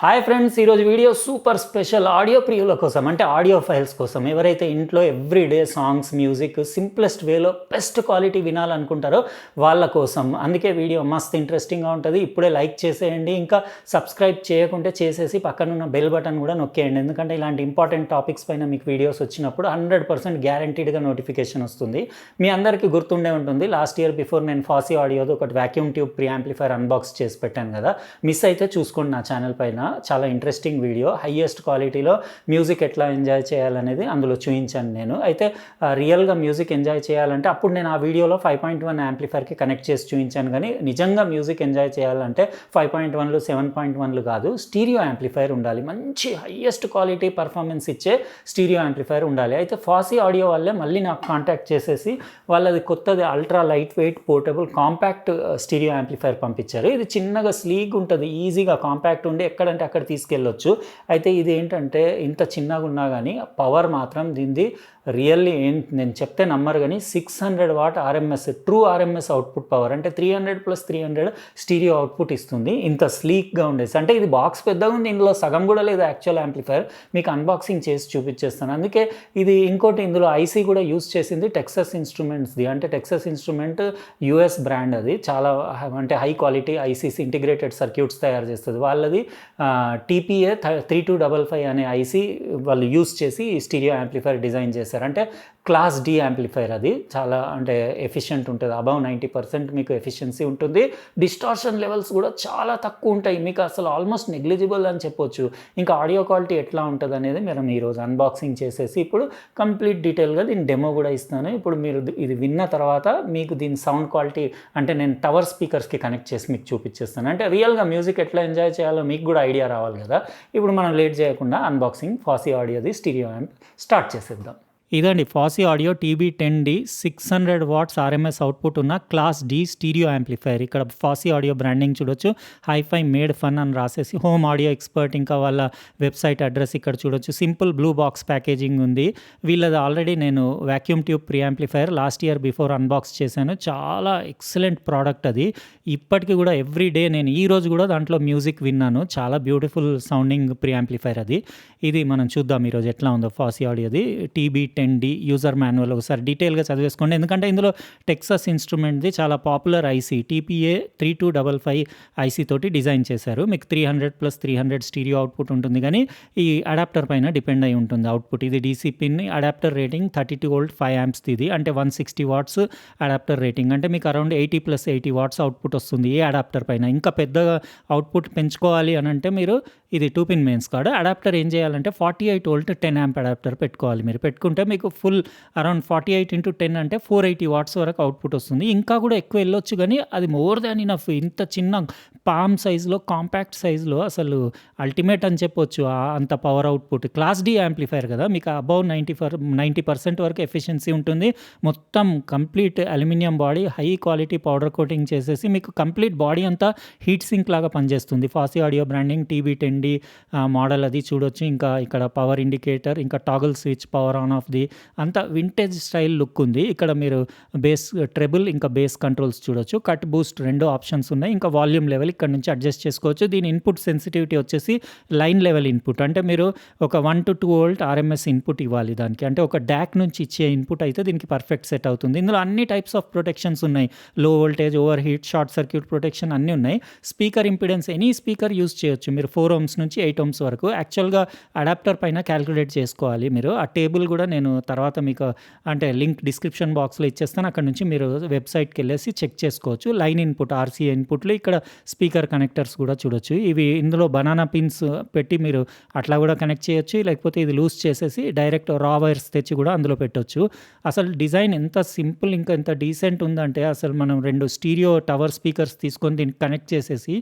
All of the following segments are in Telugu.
హాయ్ ఫ్రెండ్స్, ఈరోజు వీడియో సూపర్ స్పెషల్ ఆడియో ప్రియుల కోసం, అంటే ఆడియో ఫైల్స్ కోసం. ఎవరైతే ఇంట్లో ఎవ్రీడే సాంగ్స్, మ్యూజిక్ సింప్లెస్ట్ వేలో బెస్ట్ క్వాలిటీ వినాలనుకుంటారో వాళ్ళ కోసం. అందుకే వీడియో మస్త్ ఇంట్రెస్టింగ్గా ఉంటుంది. ఇప్పుడే లైక్ చేసేయండి, ఇంకా సబ్స్క్రైబ్ చేయకుంటే చేసేసి పక్కనున్న బెల్ బటన్ కూడా నొక్కేయండి. ఎందుకంటే ఇలాంటి ఇంపార్టెంట్ టాపిక్స్ పైన మీకు వీడియోస్ వచ్చినప్పుడు 100% గ్యారంటీడ్గా నోటిఫికేషన్ వస్తుంది. మీ అందరికీ గుర్తుండే ఉంటుంది, లాస్ట్ ఇయర్ బిఫోర్ నేను ఫాసీ ఆడియోది ఒకటి vacuum tube pre amplifier unbox చేసి పెట్టాను కదా. మిస్ అయితే చూసుకోండి నా ఛానల్ పైన. చాలా ఇంట్రెస్టింగ్ వీడియో, హైయెస్ట్ క్వాలిటీలో మ్యూజిక్ ఎట్లా ఎంజాయ్ చేయాలనేది అందులో చూపించాను నేను. అయితే రియల్గా మ్యూజిక్ ఎంజాయ్ చేయాలంటే అప్పుడు నేను ఆ వీడియోలో 5.1 యాంప్లిఫైర్కి కనెక్ట్ చేసి చూపించాను. కానీ నిజంగా మ్యూజిక్ ఎంజాయ్ చేయాలంటే 5.1లు 7.1లు కాదు, స్టీరియో యాంప్లిఫైర్ ఉండాలి. మంచి హైయెస్ట్ క్వాలిటీ పర్ఫార్మెన్స్ ఇచ్చే స్టీరియో యాంప్లిఫైర్ ఉండాలి. అయితే ఫాసీ ఆడియో వాళ్ళే మళ్ళీ నాకు కాంటాక్ట్ చేసేసి వాళ్ళది కొత్తది ultra light weight portable compact stereo amplifier పంపించారు. ఇది చిన్నగా స్లీగ్ ఉంటుంది, ఈజీగా కాంపాక్ట్ ఉండి ఎక్కడంటే అక్కడ తీసుకెళ్ళొచ్చు. అయితే ఇది ఏంటంటే ఇంత చిన్నగా ఉన్నా కానీ పవర్ మాత్రం దీనిది రియల్లీ నేను చెప్తే నమ్మరు కానీ 600 what RMS, true RMS output power, అంటే 300+300 స్టీరియో అవుట్పుట్ ఇస్తుంది. ఇంత స్లీక్గా ఉండేసి, అంటే ఇది బాక్స్ పెద్దగా ఉంది, ఇందులో సగం కూడా లేదు యాక్చువల్ యాంప్లిఫైర్. మీకు అన్బాక్సింగ్ చేసి చూపించేస్తాను. అందుకే ఇది ఇంకోటి, ఇందులో ఐసీ కూడా యూస్ చేసింది టెక్సస్ ఇన్స్ట్రుమెంట్స్ది. అంటే టెక్సస్ ఇన్స్ట్రుమెంట్ యుఎస్ బ్రాండ్, అది చాలా అంటే high quality ICs integrated circuits తయారు చేస్తుంది. వాళ్ళది టీపీఏ 3255 అనే ఐసీ వాళ్ళు యూస్ చేసి స్టీరియో యాంప్లిఫైర్ డిజైన్ చేశారు. అంటే క్లాస్ డి యాంప్లిఫైర్, అది చాలా అంటే ఎఫిషియెంట్ ఉంటుంది. అబౌవ్ 90% మీకు ఎఫిషియన్సీ ఉంటుంది. డిస్టార్షన్ లెవెల్స్ కూడా చాలా తక్కువ ఉంటాయి, మీకు అసలు ఆల్మోస్ట్ నెగ్లిజిబుల్ అని చెప్పొచ్చు. ఇంకా ఆడియో క్వాలిటీ ఎట్లా ఉంటుంది అనేది మనం ఈరోజు అన్బాక్సింగ్ చేసేసి ఇప్పుడు కంప్లీట్ డీటెయిల్గా దీని డెమో కూడా ఇస్తాను. ఇప్పుడు మీరు ఇది విన్న తర్వాత మీకు దీని సౌండ్ క్వాలిటీ అంటే నేను టవర్ స్పీకర్స్కి కనెక్ట్ చేసి మీకు చూపించేస్తాను. అంటే రియల్గా మ్యూజిక్ ఎట్లా ఎంజాయ్ చేయాలో మీకు కూడా ఐడియా రావాలి కదా. ఇప్పుడు మనం లేట్ చేయకుండా అన్బాక్సింగ్ ఫాసీ ఆడియోది స్టీరియో యాంప్ స్టార్ట్ చేసేద్దాం. ఇదండి Fosi audio TB10D 600 watts RMS output ఉన్న క్లాస్ డి స్టీరియో యాంప్లిఫైర్. ఇక్కడ ఫాసీ ఆడియో బ్రాండింగ్ చూడొచ్చు, హైఫై మేడ్ ఫన్ అని రాసేసి, హోమ్ ఆడియో ఎక్స్పర్ట్, ఇంకా వాళ్ళ వెబ్సైట్ అడ్రస్ ఇక్కడ చూడొచ్చు. సింపుల్ బ్లూ బాక్స్ ప్యాకేజింగ్ ఉంది. వీళ్ళది ఆల్రెడీ నేను vacuum tube pre amplifier last year before unbox చేశాను. చాలా ఎక్సలెంట్ ప్రోడక్ట్ అది. ఇప్పటికీ కూడా ఎవ్రీ డే నేను ఈ రోజు కూడా దాంట్లో మ్యూజిక్ విన్నాను. చాలా బ్యూటిఫుల్ సౌండింగ్ ప్రీ యాంప్లిఫైర్ అది. ఇది మనం చూద్దాం ఈరోజు ఎట్లా ఉందో ఫాసీ ఆడియోది. TB10D యూజర్ మాన్యువల్ ఒకసారి డీటెయిల్గా చదివేసుకోండి, ఎందుకంటే ఇందులో టెక్సస్ ఇన్స్ట్రుమెంట్ది చాలా పాపులర్ ఐసీ TPA 3255 ఐసీ తోటి డిజైన్ చేశారు. మీకు 300+300 స్టీరియో అవుట్పుట్ ఉంటుంది, కానీ ఈ అడాప్టర్ పైన డిపెండ్ అయి ఉంటుంది అవుట్పుట్. ఇది DC pin, adapter rating 32 volt 5 amps ఇది, అంటే 160 వాట్స్ అడాప్టర్ రేటింగ్, అంటే మీకు అరౌండ్ 80+80 వాట్స్ అవుట్పుట్ వస్తుంది ఏ అడాప్టర్ పైన. ఇంకా పెద్దగా అవుట్పుట్ పెంచుకోవాలి అని అంటే మీరు ఇది 2 పిన్ మెయిన్స్ కార్డు అడాప్టర్ ఏం చేయాలంటే 48 వోల్ట్ 10 amp అడాప్టర్ పెట్టుకోవాలి. మీరు పెట్టుకుంటే మీకు ఫుల్ అరౌండ్ 48 × 10 అంటే 480 వాట్స్ వరకు అవుట్పుట్ వస్తుంది. ఇంకా కూడా ఎక్కువ వెళ్ళొచ్చు, కానీ అది మోర్ దాన్ ఇనఫ్. ఇంత చిన్న పామ్ సైజులో, కాంపాక్ట్ సైజులో అసలు అల్టిమేట్ అని చెప్పొచ్చు. అంత power output class D amplifier కదా, మీకు అబౌవ్ 90% వరకు ఎఫిషియన్సీ ఉంటుంది. మొత్తం complete aluminium body, high quality powder coating చేసేసి మీకు కంప్లీట్ బాడీ అంతా హీట్ సింక్ లాగా పనిచేస్తుంది. FOSSEE audio branding TB10D model అది చూడొచ్చు. ఇంకా ఇక్కడ పవర్ ఇండికేటర్, ఇంకా toggle switch, power on off the అంతా వింటేజ్ స్టైల్ లుక్ ఉంది. ఇక్కడ మీరు బేస్ ట్రెబుల్ ఇంకా బేస్ కంట్రోల్స్ చూడొచ్చు. కట్ బూస్ట్ 2 ఆప్షన్స్ ఉన్నాయి. ఇంకా వాల్యూమ్ లెవెల్ ఇక్కడ నుంచి అడ్జస్ట్ చేసుకోవచ్చు. దీని ఇన్పుట్ సెన్సిటివిటీ వచ్చేసి లైన్ లెవెల్ ఇన్పుట్, అంటే మీరు ఒక 1 to 2 వోల్ట్ ఆర్ఎంఎస్ ఇన్పుట్ ఇవ్వాలి దానికి. అంటే ఒక డాక్ నుంచి ఇచ్చే ఇన్పుట్ అయితే దీనికి పర్ఫెక్ట్ సెట్ అవుతుంది. ఇందులో అన్ని టైప్స్ ఆఫ్ ప్రొటెక్షన్స్ ఉన్నాయి. లో voltage, over heat, short circuit protection అన్నీ ఉన్నాయి. Speaker impedance any speaker use చేయొచ్చు మీరు, 4 ohms నుంచి 8 ohms వరకు. యాక్చువల్గా అడాప్టర్ పైన క్యాలిక్యులేట్ చేసుకోవాలి మీరు. ఆ టేబుల్ కూడా నేను తర్వాత మీకు అంటే లింక్ డిస్క్రిప్షన్ బాక్స్లో ఇచ్చేస్తాను, అక్కడ నుంచి మీరు వెబ్సైట్కి వెళ్ళేసి చెక్ చేసుకోవచ్చు. లైన్ ఇన్పుట్, RCA ఇన్పుట్లు, ఇక్కడ స్పీకర్ కనెక్టర్స్ కూడా చూడొచ్చు. ఇవి ఇందులో బనానా పిన్స్ పెట్టి మీరు అట్లా కూడా కనెక్ట్ చేయొచ్చు, లేకపోతే ఇది లూజ్ చేసేసి డైరెక్ట్ రా వైర్స్ తెచ్చి కూడా అందులో పెట్టొచ్చు. అసలు డిజైన్ ఎంత సింపుల్, ఇంకా ఎంత డీసెంట్ ఉందంటే అసలు మనం 2 స్టీరియో టవర్ స్పీకర్స్ తీసుకొని దీనికి కనెక్ట్ చేసేసి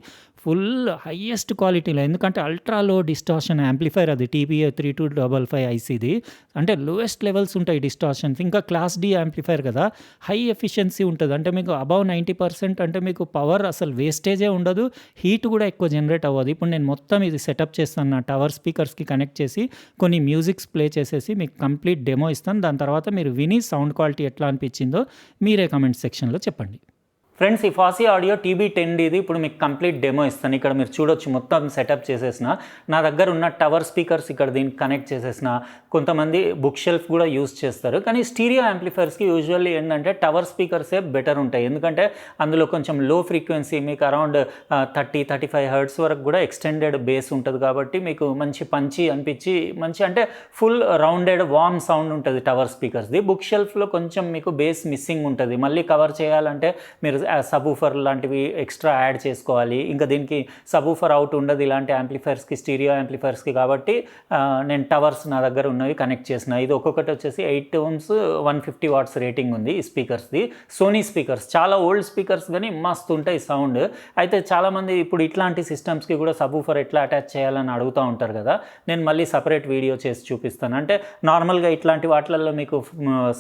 ఫుల్ హైయెస్ట్ క్వాలిటీలో, ఎందుకంటే అల్ట్రా లో డిస్టార్షన్ యాంప్లిఫైర్ అది TPA 3255 ఐసీది, అంటే లోయెస్ట్ లెవెల్స్ ఉంటాయి డిస్టార్షన్స్. ఇంకా క్లాస్ డి యాంప్లిఫైర్ కదా, హై ఎఫిషియన్సీ ఉంటుంది. అంటే మీకు అబౌవ్ 90% అంటే మీకు పవర్ అసలు వేస్టేజే ఉండదు, హీట్ కూడా ఎక్కువ జనరేట్ అవ్వదు. ఇప్పుడు నేను మొత్తం ఇది సెటప్ చేస్తాను, నా టవర్ స్పీకర్స్కి కనెక్ట్ చేసి కొన్ని మ్యూజిక్స్ ప్లే చేసేసి మీకు కంప్లీట్ డెమో ఇస్తాను. దాని తర్వాత మీరు విని సౌండ్ క్వాలిటీ ఎట్లా అనిపించిందో మీరే కమెంట్ సెక్షన్లో చెప్పండి. ఫ్రెండ్స్, ఈ ఫాసీ ఆడియో TB10D ఇది ఇప్పుడు మీకు కంప్లీట్ డెమో ఇస్తాను. ఇక్కడ మీరు చూడొచ్చు, మొత్తం సెటప్ చేసేసిన. నా దగ్గర ఉన్న టవర్ స్పీకర్స్ ఇక్కడ దీనికి కనెక్ట్ చేసేసిన. కొంతమంది బుక్ షెల్ఫ్ కూడా యూజ్ చేస్తారు, కానీ స్టీరియో యాంప్లిఫైర్స్కి యూజువల్లీ ఏంటంటే టవర్ స్పీకర్సే బెటర్ ఉంటాయి. ఎందుకంటే అందులో కొంచెం లో ఫ్రీక్వెన్సీ, మీకు అరౌండ్ 30-35 హెర్ట్జ్ వరకు కూడా ఎక్స్టెండెడ్ బేస్ ఉంటుంది. కాబట్టి మీకు మంచి పంచి అనిపించి, మంచి అంటే ఫుల్ రౌండెడ్ వార్మ్ సౌండ్ ఉంటుంది టవర్ స్పీకర్స్ది. బుక్ షెల్ఫ్లో కొంచెం మీకు బేస్ మిస్సింగ్ ఉంటుంది. మళ్ళీ కవర్ చేయాలంటే మీరు సబూఫర్ లాంటివి ఎక్స్ట్రా యాడ్ చేసుకోవాలి. ఇంకా దీనికి సబూఫర్ అవుట్ ఉండదు ఇలాంటి యాంప్లిఫైర్స్కి, స్టీరియో యాంప్లిఫైర్స్కి. కాబట్టి నేను టవర్స్ నా దగ్గర ఉన్నవి కనెక్ట్ చేసిన. ఇది ఒక్కొక్కటి వచ్చేసి 8 ohms 150 watts రేటింగ్ ఉంది ఈ స్పీకర్స్ది. సోనీ స్పీకర్స్, చాలా ఓల్డ్ స్పీకర్స్, కానీ మస్తు ఉంటాయి సౌండ్. అయితే చాలామంది ఇప్పుడు ఇట్లాంటి సిస్టమ్స్కి కూడా సబూఫర్ ఎట్లా అటాచ్ చేయాలని అడుగుతూ ఉంటారు కదా. నేను మళ్ళీ సపరేట్ వీడియో చేసి చూపిస్తాను. అంటే నార్మల్గా ఇట్లాంటి వాటిలలో మీకు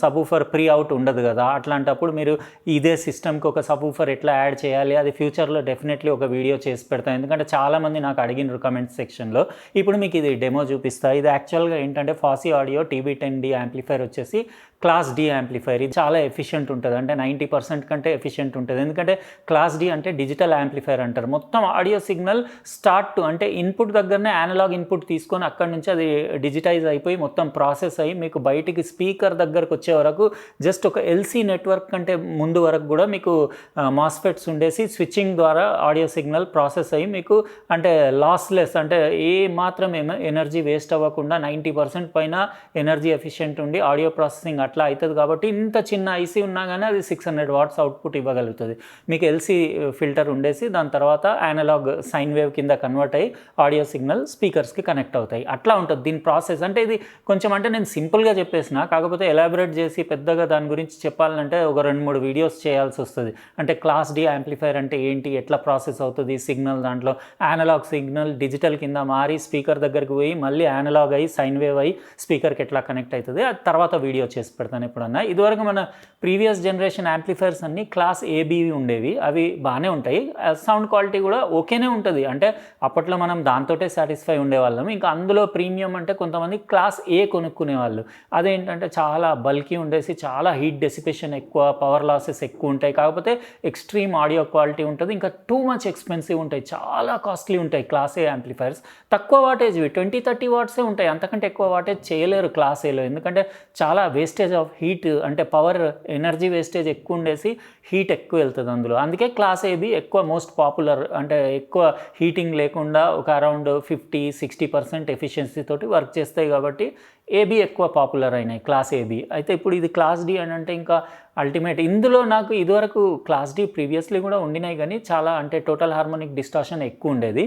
సబూఫర్ ప్రీ అవుట్ ఉండదు కదా. అట్లాంటప్పుడు మీరు ఇదే సిస్టమ్కి ఒక సబూఫర్ ఎట్లా యాడ్ చేయాలి, అది ఫ్యూచర్లో డెఫినెట్లీ ఒక వీడియో చేసి పెడతాను. ఎందుకంటే చాలామంది నాకు అడిగినారు కమెంట్స్ సెక్షన్లో. ఇప్పుడు మీకు ఇది డెమో చూపిస్తాను. ఇది యాక్చువల్గా ఏంటంటే ఫాసీ ఆడియో TB10D యాంప్లిఫైర్ వచ్చేసి క్లాస్ D యాంప్లిఫైర్. ఇది చాలా ఎఫిషియెంట్ ఉంటుంది, అంటే 90% కంటే ఎఫిషియెంట్ ఉంటుంది. ఎందుకంటే క్లాస్ D అంటే డిజిటల్ యాంప్లిఫైర్ అంటారు. మొత్తం ఆడియో సిగ్నల్ స్టార్ట్ టు అంటే ఇన్పుట్ దగ్గరనే యానలాగ్ ఇన్పుట్ తీసుకొని అక్కడి నుంచి అది డిజిటైజ్ అయిపోయి మొత్తం ప్రాసెస్ అయ్యి మీకు బయటికి స్పీకర్ దగ్గరకు వచ్చే వరకు జస్ట్ ఒక LC నెట్వర్క్ కంటే ముందు వరకు కూడా మీకు మాస్ఫెట్స్ ఉండేసి స్విచ్చింగ్ ద్వారా ఆడియో సిగ్నల్ ప్రాసెస్ అయ్యి మీకు అంటే లాస్లెస్, అంటే ఏ మాత్రం ఎనర్జీ వేస్ట్ అవ్వకుండా 90% పైన ఎనర్జీ ఎఫిషియెంట్ ఉండి ఆడియో ప్రాసెసింగ్ అట్లా అవుతుంది. కాబట్టి ఇంత చిన్న ఐసీ ఉన్నా కానీ అది 600 watts అవుట్పుట్ ఇవ్వగలుగుతుంది. మీకు LC ఫిల్టర్ ఉండేసి దాని తర్వాత యానలాగ్ సైన్ వేవ్ కింద కన్వర్ట్ అయ్యి ఆడియో సిగ్నల్ స్పీకర్స్కి కనెక్ట్ అవుతాయి. అట్లా ఉంటుంది దీని ప్రాసెస్. అంటే ఇది కొంచెం అంటే నేను సింపుల్గా చెప్పేసిన, కాకపోతే ఎలాబరేట్ చేసి పెద్దగా దాని గురించి చెప్పాలంటే ఒక 2-3 వీడియోస్ చేయాల్సి వస్తుంది. అంటే క్లాస్ D యాంప్లిఫైర్ అంటే ఏంటి, ఎట్లా ప్రాసెస్ అవుతుంది సిగ్నల్, దాంట్లో యానలాగ్ సిగ్నల్ డిజిటల్ కింద మారి స్పీకర్ దగ్గరికి పోయి మళ్ళీ యానలాగ్ అయ్యి సైన్ వేవ్ అయ్యి స్పీకర్కి ఎట్లా కనెక్ట్ అవుతుంది, అది తర్వాత వీడియో చేసి పెడతాను ఎప్పుడన్నా. ఇదివరకు మన ప్రీవియస్ జనరేషన్ యాంప్లిఫైర్స్ అన్నీ క్లాస్ AB ఉండేవి, అవి బాగానే ఉంటాయి. సౌండ్ క్వాలిటీ కూడా ఓకేనే ఉంటుంది. అంటే అప్పట్లో మనం దాంతోటే సాటిస్ఫై ఉండేవాళ్ళం. ఇంకా అందులో ప్రీమియం అంటే కొంతమంది క్లాస్ A కొనుక్కునేవాళ్ళు. అదేంటంటే చాలా బల్కీ ఉండేసి, చాలా హీట్ డెసిపేషన్ ఎక్కువ, పవర్ లాసెస్ ఎక్కువ ఉంటాయి. కాకపోతే ఎక్స్ట్రీమ్ ఆడియో క్వాలిటీ ఉంటుంది. ఇంకా టూ మచ్ ఎక్స్పెన్సివ్ ఉంటాయి, చాలా కాస్ట్లీ ఉంటాయి క్లాస్ A యాంప్లిఫైర్స్. తక్కువ వాటేజ్వి 20-30 వాట్సే ఉంటాయి, అంతకంటే ఎక్కువ వాటేజ్ చేయలేరు క్లాస్ Aలో. ఎందుకంటే చాలా వేస్టేజ్ ఆఫ్ హీట్, అంటే పవర్ ఎనర్జీ వేస్టేజ్ ఎక్కువ ఉండేసి హీట్ ఎక్కువ వెళ్తుంది అందులో. అందుకే క్లాస్ AB ఎక్కువ మోస్ట్ పాపులర్, అంటే ఎక్కువ హీటింగ్ లేకుండా ఒక అరౌండ్ 50-60% ఎఫిషియన్సీ తోటి వర్క్ చేస్తాయి. కాబట్టి AB ఎక్కువ పాపులర్ అయినాయి, క్లాస్ AB. అయితే ఇప్పుడు ఇది క్లాస్ D అని అంటే ఇంకా అల్టిమేట్. ఇందులో నాకు ఇదివరకు క్లాస్ D ప్రీవియస్లీ కూడా ఉండినాయి, కానీ చాలా అంటే టోటల్ హార్మోనిక్ డిస్టార్షన్ ఎక్కువ ఉండేది.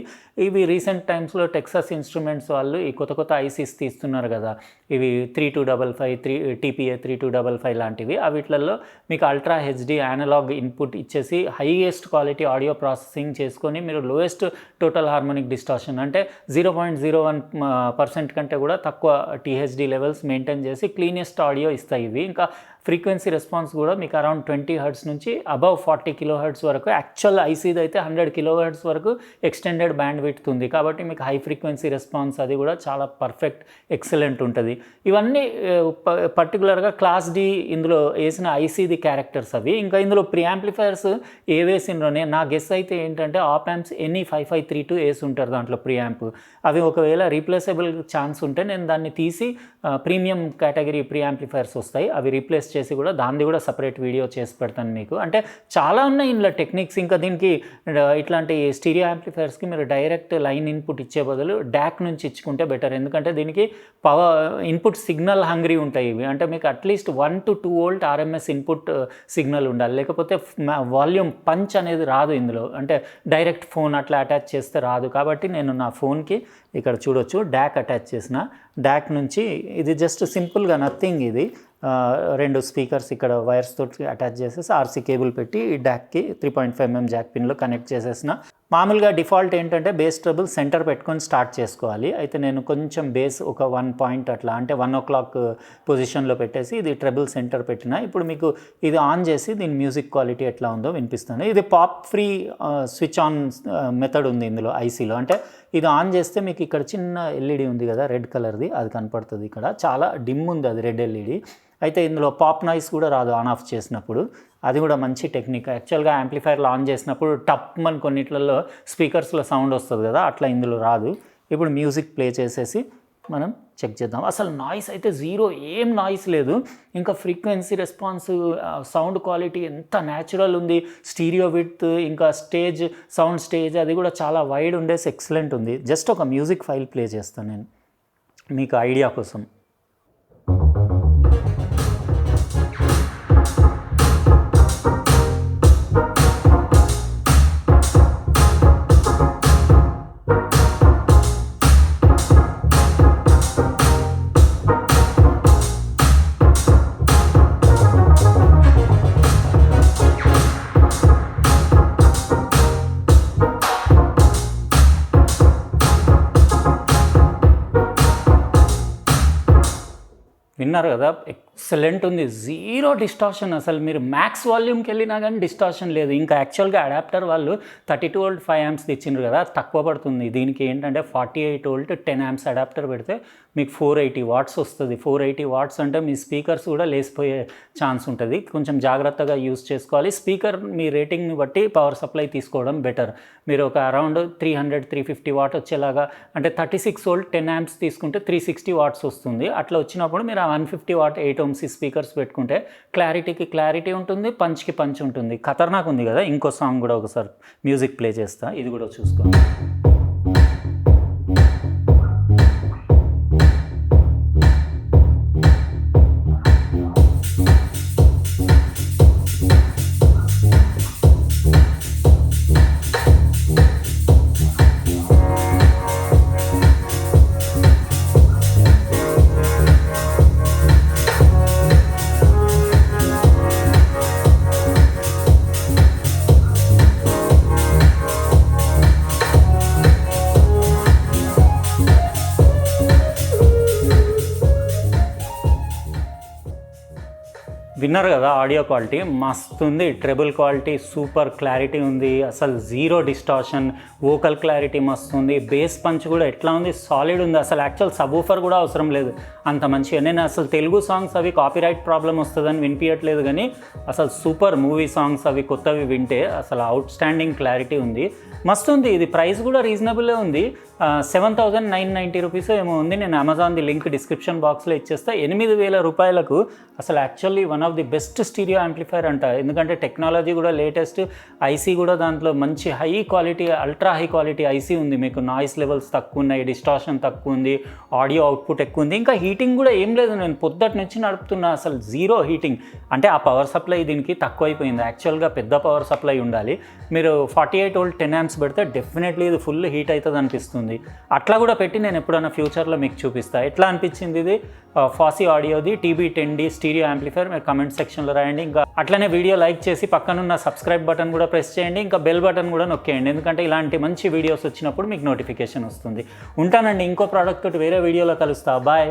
ఇవి రీసెంట్ టైమ్స్లో టెక్సాస్ ఇన్స్ట్రుమెంట్స్ వాళ్ళు ఈ కొత్త ఐసీస్ తీస్తున్నారు కదా, ఇవి 3255 TPA 3255 లాంటివి. వీటిలలో మీకు అల్ట్రా HD యానలాగ్ ఇన్పుట్ ఇచ్చేసి హైయెస్ట్ క్వాలిటీ ఆడియో ప్రాసెసింగ్ చేసుకొని మీరు లోయెస్ట్ టోటల్ హార్మోనిక్ డిస్టార్షన్ అంటే 0.01% కంటే కూడా తక్కువ THD లెవెల్స్ మెయింటైన్ చేసి క్లీనెస్ట్ ఆడియో ఇస్తాయి ఇవి. ఇంకా ఫ్రీక్వెన్సీ రెస్పాన్స్ కూడా మీకు అరౌండ్ 20 హెర్ట్జ్ నుంచి అబవ్ 40 kHz వరకు, యాక్చువల్ ఐసీది అయితే 100 kHz వరకు ఎక్స్టెండెడ్ బ్యాండ్ విడ్త్ ఉంది. కాబట్టి మీకు హై ఫ్రీక్వెన్సీ రెస్పాన్స్ అది కూడా చాలా పర్ఫెక్ట్ ఎక్సలెంట్ ఉంటుంది. ఇవన్నీ పర్టికులర్గా క్లాస్ D ఇందులో వేసిన ఐసీది క్యారెక్టర్స్ అవి. ఇంకా ఇందులో ప్రీ యాంప్లిఫైర్స్ ఏ వేసినలోనే నా గెస్ అయితే ఏంటంటే ఆప్ యాంప్స్ ఎనీ 5532 వేసి ఉంటారు దాంట్లో ప్రీ యాంప్. అవి ఒకవేళ రీప్లేసబుల్ ఛాన్స్ ఉంటే నేను దాన్ని తీసి ప్రీమియం కేటగిరీ ప్రీ యాంప్లిఫైర్స్ వస్తాయి, అవి రీప్లేస్ చేసి కూడా దాన్ని కూడా సపరేట్ వీడియో చేసి పెడతాను మీకు. అంటే చాలా ఉన్నాయి ఇందులో టెక్నిక్స్. ఇంకా దీనికి ఇట్లాంటి స్టీరియో యాంప్లిఫైర్స్కి మీరు డైరెక్ట్ లైన్ ఇన్పుట్ ఇచ్చే బదులు డాక్ నుంచి ఇచ్చుకుంటే బెటర్. ఎందుకంటే దీనికి పవర్ ఇన్పుట్ సిగ్నల్ హంగ్రీ ఉంటాయి ఇవి. అంటే మీకు at least 1 to 2 volt RMS input signal ఉండాలి, లేకపోతే వాల్యూమ్ పంచ్ అనేది రాదు ఇందులో. అంటే డైరెక్ట్ ఫోన్ అట్లా అటాచ్ చేస్తే రాదు. కాబట్టి నేను నా ఫోన్కి ఇక్కడ చూడొచ్చు డాక్ అటాచ్ చేసిన. డాక్ నుంచి ఇది జస్ట్ సింపుల్గా నథింగ్, ఇది 2 స్పీకర్స్ ఇక్కడ వైర్స్ తోటి అటాచ్ చేసేసి RC కేబుల్ పెట్టి ఈ డాక్కి 3.5 mm జాక్ పిన్లో కనెక్ట్ చేసేసిన. మామూలుగా డిఫాల్ట్ ఏంటంటే బేస్ ట్రబుల్ సెంటర్ పెట్టుకొని స్టార్ట్ చేసుకోవాలి. అయితే నేను కొంచెం బేస్ ఒక 1 point అట్లా, అంటే 1 o'clock పొజిషన్లో పెట్టేసి ఇది ట్రబుల్ సెంటర్ పెట్టిన. ఇప్పుడు మీకు ఇది ఆన్ చేసి దీని మ్యూజిక్ క్వాలిటీ ఎట్లా ఉందో వినిపిస్తాను. ఇది pop free switch on method ఉంది ఇందులో ఐసీలో. అంటే ఇది ఆన్ చేస్తే మీకు ఇక్కడ చిన్న LED ఉంది కదా రెడ్ కలర్ది, అది కనపడుతుంది. ఇక్కడ చాలా డిమ్ ఉంది అది రెడ్ LED. అయితే ఇందులో పాప్ నాయిస్ కూడా రాదు ఆన్ ఆఫ్ చేసినప్పుడు, అది కూడా మంచి టెక్నిక్. యాక్చువల్గా యాంప్లిఫైర్లో ఆన్ చేసినప్పుడు టప్ మన కొన్నిట్లలో స్పీకర్స్లో సౌండ్ వస్తుంది కదా, అట్లా ఇందులో రాదు. ఇప్పుడు మ్యూజిక్ ప్లే చేసేసి మనం చెక్ చేద్దాం. అసలు నాయిస్ అయితే జీరో, ఏం నాయిస్ లేదు. ఇంకా ఫ్రీక్వెన్సీ రెస్పాన్స్, సౌండ్ క్వాలిటీ ఎంత న్యాచురల్ ఉంది. స్టీరియో విడ్త్, ఇంకా స్టేజ్ సౌండ్ స్టేజ్ అది కూడా చాలా వైడ్ ఉండేసి ఎక్సలెంట్ ఉంది. జస్ట్ ఒక మ్యూజిక్ ఫైల్ ప్లే చేస్తాను నేను మీకు ఐడియా కోసం. విన్నారు కదా, ఎక్సలెంట్ ఉంది. Zero distortion. అసలు మీరు మ్యాక్స్ వాల్యూమ్కి వెళ్ళినా కానీ డిస్టార్షన్ లేదు. ఇంకా యాక్చువల్గా అడాప్టర్ వాళ్ళు 32 వోల్ట్ 5 amps ఇచ్చిండ్రు కదా, తక్కువ పడుతుంది. దీనికి ఏంటంటే 48 వోల్ట్ 10 amps అడాప్టర్ పెడితే మీకు 480 వాట్స్ వస్తుంది. 480 వాట్స్ అంటే మీ స్పీకర్స్ కూడా లేసిపోయే ఛాన్స్ ఉంటుంది. కొంచెం జాగ్రత్తగా యూజ్ చేసుకోవాలి. స్పీకర్ మీ రేటింగ్ని బట్టి పవర్ సప్లై తీసుకోవడం బెటర్. మీరు ఒక అరౌండ్ 300-350 వాట్ వచ్చేలాగా, అంటే 36 వోల్ట్ 10 amps తీసుకుంటే 360 వాట్స్ వస్తుంది. అట్లా వచ్చినప్పుడు మీరు 150 వాట్ 8 ohms స్పీకర్స్ పెట్టుకుంటే క్లారిటీకి క్లారిటీ ఉంటుంది, పంచ్కి పంచ్ ఉంటుంది. ఖతర్నాక్ ఉంది కదా. ఇంకో సాంగ్ కూడా ఒకసారి మ్యూజిక్ ప్లే చేస్తా, ఇది కూడా చూసుకోండి. విన్నారు కదా, ఆడియో క్వాలిటీ మస్తు ఉంది. ట్రెబుల్ క్వాలిటీ సూపర్ క్లారిటీ ఉంది. అసలు జీరో డిస్టార్షన్, వోకల్ క్లారిటీ మస్తు ఉంది. బేస్ పంచ్ కూడా ఎట్లా ఉంది, సాలిడ్ ఉంది. అసలు యాక్చువల్ సబూఫర్ కూడా అవసరం లేదు, అంత మంచిగా. నేను అసలు తెలుగు సాంగ్స్ అవి కాపీరైట్ ప్రాబ్లం వస్తుందని వినిపించట్లేదు, కానీ అసలు సూపర్ మూవీ సాంగ్స్ అవి కొత్తవి వింటే అసలు అవుట్ స్టాండింగ్ క్లారిటీ ఉంది. మస్తు ఉంది. ఇది ప్రైస్ కూడా రీజనబుల్లే ఉంది. 7,990 రూపీస్ ఏమో ఉంది. నేను అమెజాన్ది లింక్ డిస్క్రిప్షన్ బాక్స్లో ఇచ్చేస్తా. 8,000 రూపాయలకు అసలు actually one of the best stereo amplifier అంట. ఎందుకంటే టెక్నాలజీ కూడా లేటెస్ట్, ఐసీ కూడా దాంట్లో మంచి high quality, ultra high quality IC ఉంది. మీకు నాయిస్ లెవెల్స్ తక్కువ ఉన్నాయి, డిస్టార్షన్ తక్కువ ఉంది, ఆడియో అవుట్పుట్ ఎక్కువ ఉంది. ఇంకా హీటింగ్ కూడా ఏం లేదు. నేను పొద్దుటి నుంచి నడుపుతున్నా, అసలు జీరో హీటింగ్. అంటే ఆ పవర్ సప్లై దీనికి తక్కువైపోయింది. యాక్చువల్గా పెద్ద పవర్ సప్లై ఉండాలి. మీరు 48 వోల్ట్ 10 amps పెడితే డెఫినెట్లీ ఇది ఫుల్ హీట్ అవుతుంది అనిపిస్తుంది. అట్లా కూడా పెట్టి నేను ఎప్పుడైనా ఫ్యూచర్లో మీకు చూపిస్తాను. ఎట్లా అనిపించింది ఇది ఫాసీ ఆడియోది TB10D స్టీరియో యాంప్లిఫైర్, మీరు కమెంట్ సెక్షన్లో రాయండి. ఇంకా అట్లనే వీడియో లైక్ చేసి పక్కనున్న సబ్స్క్రైబ్ బటన్ కూడా ప్రెస్ చేయండి. ఇంకా బెల్ బటన్ కూడా నొక్కేయండి, ఎందుకంటే ఇలాంటి మంచి వీడియోస్ వచ్చినప్పుడు మీకు నోటిఫికేషన్ వస్తుంది. ఉంటానండి, ఇంకో ప్రోడక్ట్ తోటి వేరే వీడియోలో కలుస్తా. బాయ్.